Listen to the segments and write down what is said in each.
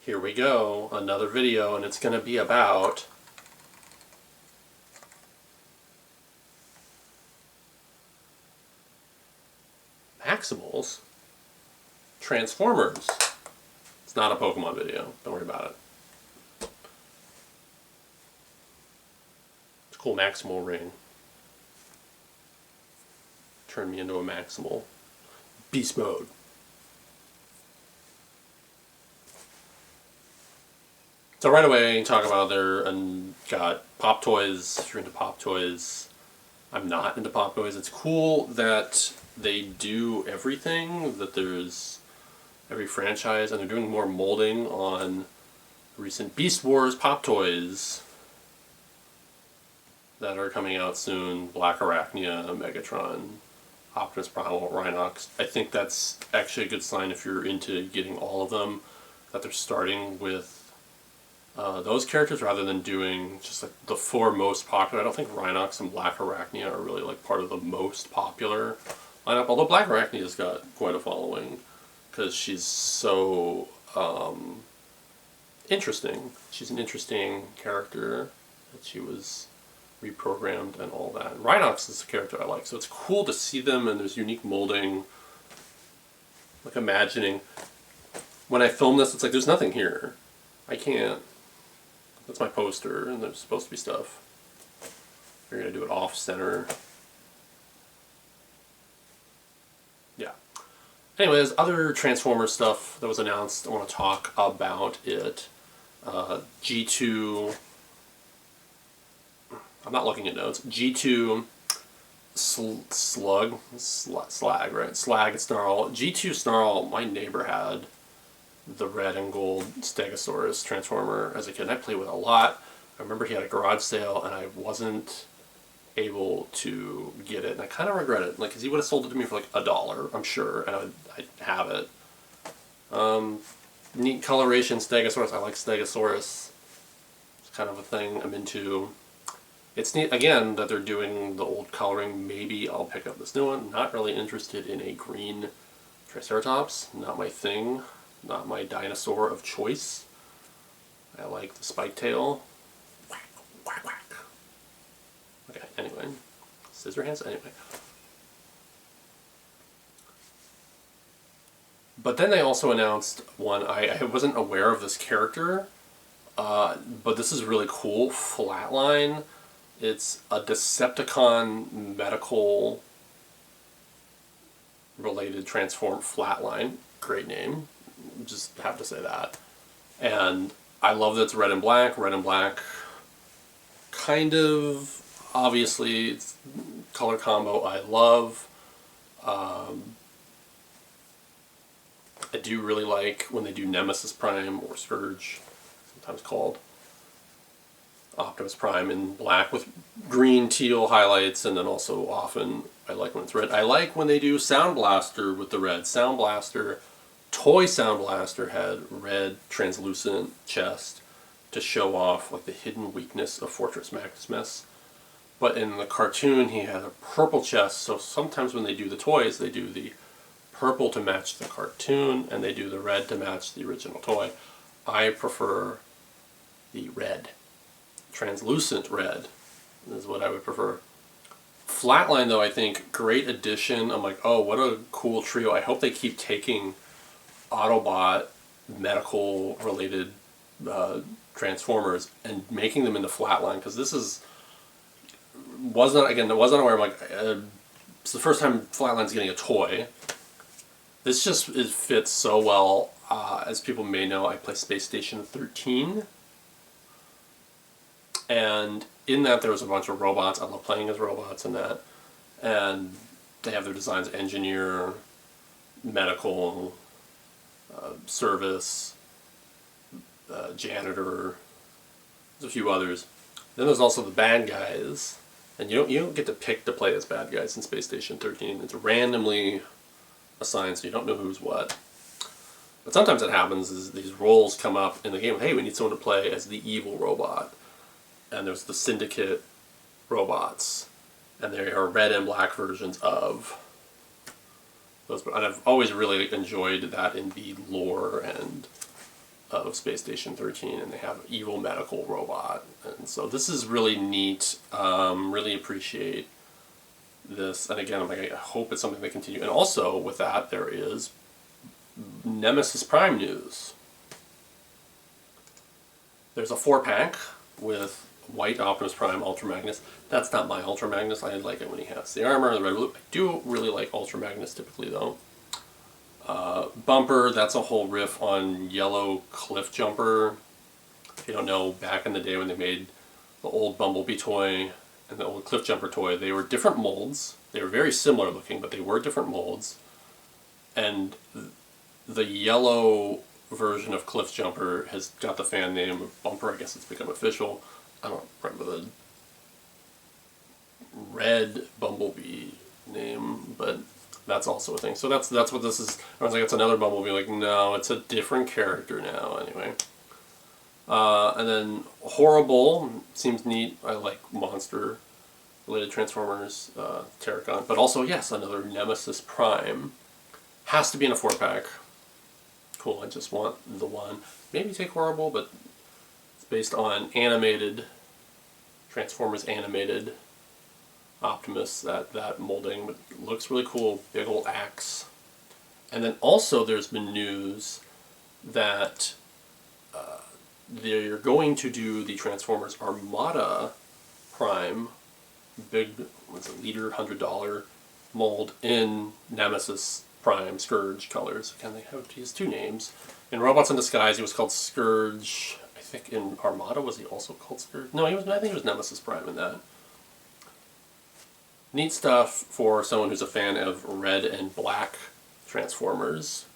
Here we go, another video, and it's going to be about Maximals Transformers. It's not a Pokemon video, don't worry about it. It's a cool Maximal ring. Turn me into a Maximal. Beast mode. So right away, talk about got Pop Toys. If you're into Pop Toys, I'm not into Pop Toys. It's cool that they do everything, that there's every franchise, and they're doing more molding on recent Beast Wars Pop Toys that are coming out soon. Black Arachnia, Megatron, Optimus Prime, Rhinox. I think that's actually a good sign if you're into getting all of them, that they're starting with those characters rather than doing just like the four most popular. I don't think Rhinox and Black Arachnia are really like part of the most popular lineup, although Black Arachnia's got quite a following because she's so interesting. She's an interesting character that she was reprogrammed and all that. Rhinox is a character I like, so it's cool to see them, and there's unique molding. Like imagining when I film this, it's like there's nothing here. I can't. That's my poster, and there's supposed to be stuff. You're gonna do it off center. Yeah. Anyways, other Transformers stuff that was announced. I want to talk about it. G2. I'm not looking at notes. G2 Slag, right? Slag Snarl. G2 Snarl, my neighbor had the red and gold Stegosaurus Transformer as a kid. And I played with it a lot. I remember he had a garage sale, and I wasn't able to get it, and I kind of regret it. Like, because he would have sold it to me for like $1, I'm sure, and I'd have it. Neat coloration Stegosaurus. I like Stegosaurus. It's kind of a thing I'm into. It's neat, again, that they're doing the old coloring. Maybe I'll pick up this new one. Not really interested in a green Triceratops. Not my thing. Not my dinosaur of choice. I like the spike tail. Whack, whack, whack. Okay, anyway. Scissor hands, anyway. But then they also announced one, I wasn't aware of this character, but this is really cool. Flatline. It's a Decepticon medical related transform. Flatline. Great name. Just have to say that. And I love that it's red and black. Red and black, kind of, obviously, it's color combo I love. I do really like when they do Nemesis Prime, or Scourge, sometimes called Optimus Prime, in black with green, teal highlights, and then also often I like when it's red. I like when they do Sound Blaster with the red. Sound Blaster, toy Sound Blaster had red translucent chest to show off like the hidden weakness of Fortress Maximus. But in the cartoon he had a purple chest, so sometimes when they do the toys they do the purple to match the cartoon and they do the red to match the original toy. I prefer the red. Translucent red is what I would prefer. Flatline, though, I think, great addition. I'm like, oh, what a cool trio. I hope they keep taking Autobot medical-related Transformers and making them into Flatline, because this is... I wasn't aware. I'm like, it's the first time Flatline's getting a toy. This just fits so well. As people may know, I play Space Station 13. And in that there was a bunch of robots. I love playing as robots in that. And they have their designs: engineer, medical, service, janitor. There's a few others. Then there's also the bad guys. And you don't get to pick to play as bad guys in Space Station 13. It's randomly assigned, so you don't know who's what. But sometimes it happens is these roles come up in the game. Hey, we need someone to play as the evil robot. And there's the Syndicate robots, and they are red and black versions of those. And I've always really enjoyed that in the lore and of Space Station 13, and they have an evil medical robot. And so this is really neat. Really appreciate this. And again, I'm like, I hope it's something they continue. And also with that, there is Nemesis Prime news. There's a 4-pack with white Optimus Prime Ultra Magnus. That's not my Ultra Magnus. I like it when he has the armor and the red blue. I do really like Ultra Magnus typically though. Bumper, that's a whole riff on Yellow Cliff Jumper. If you don't know, back in the day when they made the old Bumblebee toy and the old Cliff Jumper toy, they were different molds. They were very similar looking, but they were different molds. And the yellow version of Cliff Jumper has got the fan name of Bumper. I guess it's become official. I don't remember the red Bumblebee name, but that's also a thing. So that's what this is. I was like, it's another Bumblebee. Like, no, it's a different character now. Anyway. And then Horrible seems neat. I like monster-related Transformers, Terracon. But also, yes, another Nemesis Prime. Has to be in a 4-pack. Cool, I just want the one. Maybe take Horrible, but it's based on animated, Transformers animated Optimus, that molding. But it looks really cool, big old axe. And then also there's been news that they're going to do the Transformers Armada Prime, big, what's it, liter, $100 mold in Nemesis Prime Scourge colors. Again, he has 2 names. In Robots in Disguise, he was called Scourge. I think in Armada, was he also called Scourge? No, I think he was Nemesis Prime in that. Neat stuff for someone who's a fan of red and black Transformers.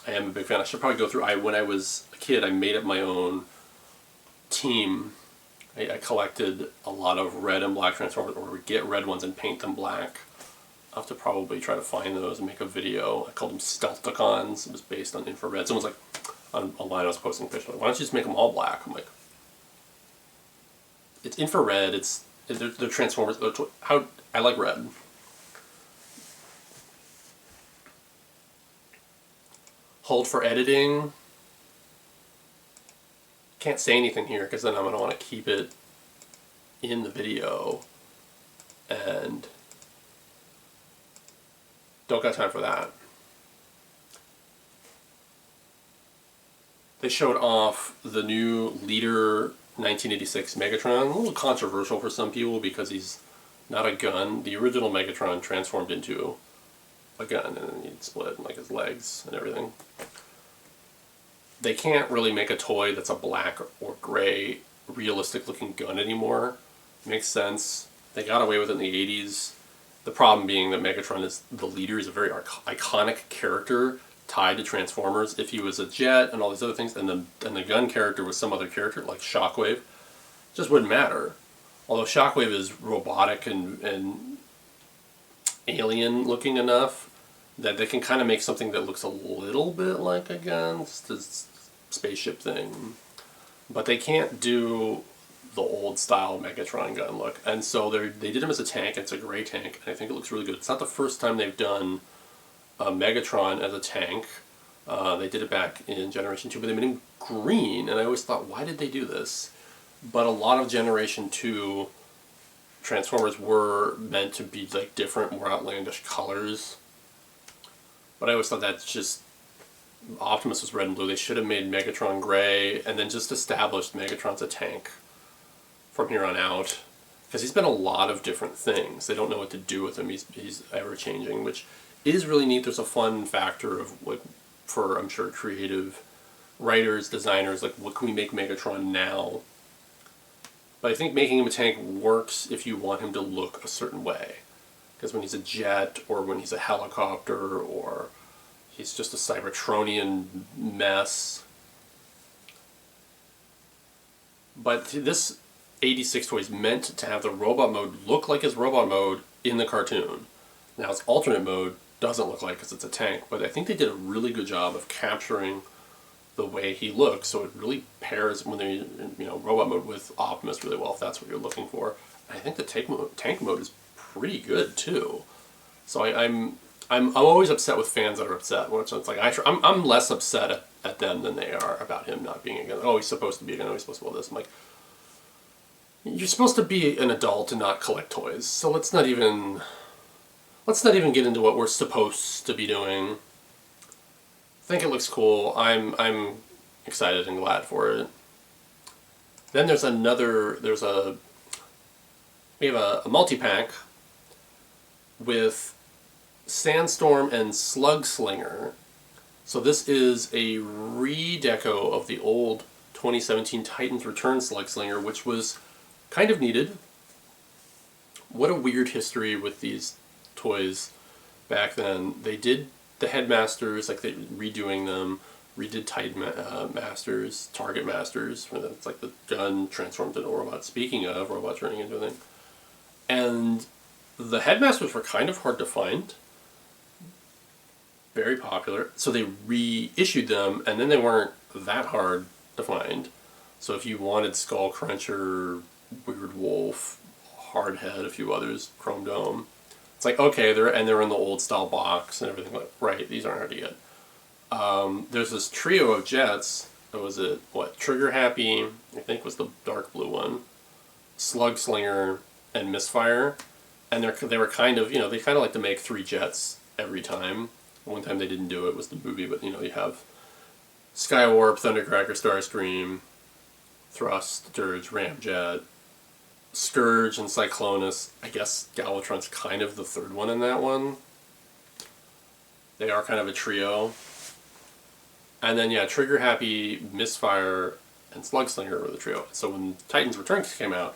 I am a big fan. I should probably go through. When I was a kid, I made up my own team. I collected a lot of red and black Transformers, or would get red ones and paint them black. I'll have to probably try to find those and make a video. I called them Stealthicons. It was based on infrared. Someone's like, online I was posting pictures, like, why don't you just make them all black? I'm like, it's infrared, they're Transformers. How I like red. Hold for editing. Can't say anything here because then I'm going to want to keep it in the video. And don't got time for that. They showed off the new Leader 1986 Megatron. A little controversial for some people because he's not a gun. The original Megatron transformed into a gun and then he'd split like his legs and everything. They can't really make a toy that's a black or gray realistic looking gun anymore. Makes sense. They got away with it in the 80s. The problem being that Megatron is the leader. He's a very iconic character tied to Transformers. If he was a jet and all these other things, and the gun character was some other character like Shockwave, it just wouldn't matter. Although Shockwave is robotic and alien looking enough that they can kind of make something that looks a little bit like a gun, just a spaceship thing. But they can't do the old style Megatron gun look. And so they did him as a tank. It's a gray tank, and I think it looks really good. It's not the first time they've done a Megatron as a tank. They did it back in Generation 2, but they made him green, and I always thought, why did they do this? But a lot of Generation 2 Transformers were meant to be like different, more outlandish colors. But I always thought that's just, Optimus was red and blue. They should have made Megatron gray, and then just established Megatron's a tank from here on out. Because he's been a lot of different things. They don't know what to do with him. He's ever-changing, which is really neat. There's a fun factor of, like, for, I'm sure, creative writers, designers, like, what can we make Megatron now? But I think making him a tank works if you want him to look a certain way. Because when he's a jet, or when he's a helicopter, or he's just a Cybertronian mess. But this 86 toy is meant to have the robot mode look like his robot mode in the cartoon. Now its alternate mode doesn't look like because it's a tank, but I think they did a really good job of capturing the way he looks, so it really pairs when they're in, robot mode with Optimus really well, if that's what you're looking for. And I think the tank mode is pretty good too. So I'm I'm always upset with fans that are upset. Which it's like I'm less upset at them than they are about him not being a gun. Oh, he's supposed to be a gun. Oh, he's supposed to be all this. I'm like, you're supposed to be an adult and not collect toys. So let's not even get into what we're supposed to be doing. I think it looks cool. I'm excited and glad for it. Then we have a multi-pack with Sandstorm and Slug Slinger. So this is a redeco of the old 2017 Titans Return Slug Slinger, which was kind of needed. What a weird history with these toys back then. They did the Headmasters, like they redoing them, redid Titan Masters, Target Masters, where it's like the gun transformed into a robot. Speaking of robots turning into a thing. And the Headmasters were kind of hard to find. Very popular. So they reissued them, and then they weren't that hard to find. So if you wanted Skull Cruncher, Weird Wolf, Hardhead, a few others, Chrome Dome, it's like, okay, they're in the old style box and everything. Like, right, these aren't hard to get. There's this trio of jets. Was it, Trigger Happy, I think was the dark blue one, Slug Slinger, and Misfire. And they were kind of, they kind of like to make 3 jets every time. One time they didn't do it was the movie, but you have Skywarp, Thundercracker, Starscream, Thrust, Dirge, Ramjet, Scourge, and Cyclonus. I guess Galvatron's kind of the third one in that one. They are kind of a trio. And then, Trigger Happy, Misfire, and Slug Slinger were the trio. So when Titans Return came out,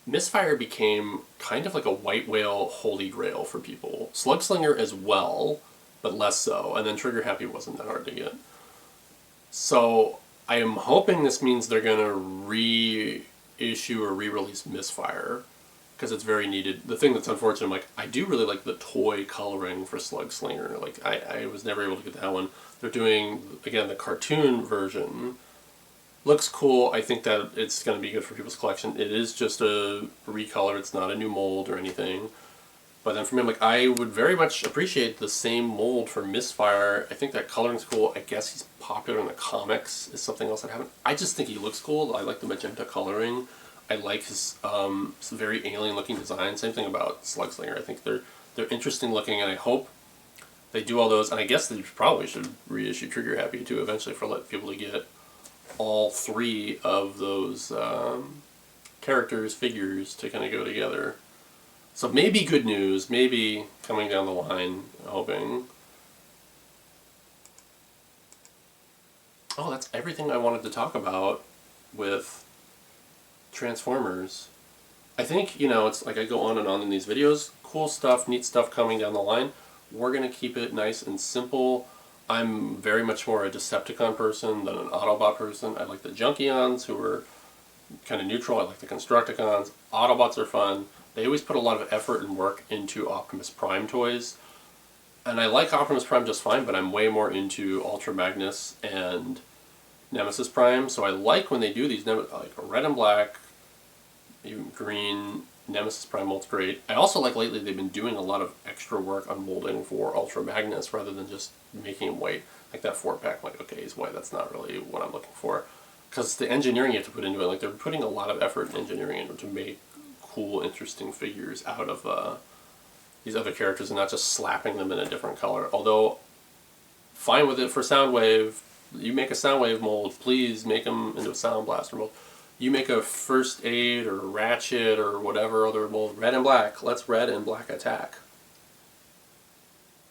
Misfire became kind of like a white whale holy grail for people. Slug Slinger as well, but less so. And then Trigger Happy wasn't that hard to get. So I am hoping this means they're going to reissue or re-release Misfire, because it's very needed. The thing that's unfortunate, I do really like the toy coloring for Slug Slinger. I was never able to get that one. They're doing, again, the cartoon version. Looks cool. I think that it's going to be good for people's collection. It is just a recolor. It's not a new mold or anything. But then for me, I would very much appreciate the same mold for Misfire. I think that coloring's cool. I guess he's popular in the comics is something else I haven't. I just think he looks cool. I like the magenta coloring. I like his very alien-looking design. Same thing about Slug Slinger. I think they're interesting looking, and I hope they do all those. And I guess they probably should reissue Trigger Happy too eventually for people to get all 3 of those characters, figures to kind of go together. So maybe good news, maybe coming down the line, hoping. Oh, that's everything I wanted to talk about with Transformers. I think, it's like I go on and on in these videos. Cool stuff, neat stuff coming down the line. We're going to keep it nice and simple. I'm very much more a Decepticon person than an Autobot person. I like the Junkions, who are kind of neutral. I like the Constructicons. Autobots are fun. They always put a lot of effort and work into Optimus Prime toys. And I like Optimus Prime just fine, but I'm way more into Ultra Magnus and Nemesis Prime. So I like when they do these, like red and black, even green, Nemesis Prime molds great. I also like lately they've been doing a lot of extra work on molding for Ultra Magnus rather than just making him white. Like that 4-pack, okay, he's white, that's not really what I'm looking for. Because the engineering you have to put into it, they're putting a lot of effort and engineering into it to make cool, interesting figures out of these other characters and not just slapping them in a different color. Although, fine with it for Soundwave. You make a Soundwave mold, please make them into a Sound Blaster mold. You make a First Aid or Ratchet or whatever other mold, red and black. Let's red and black attack.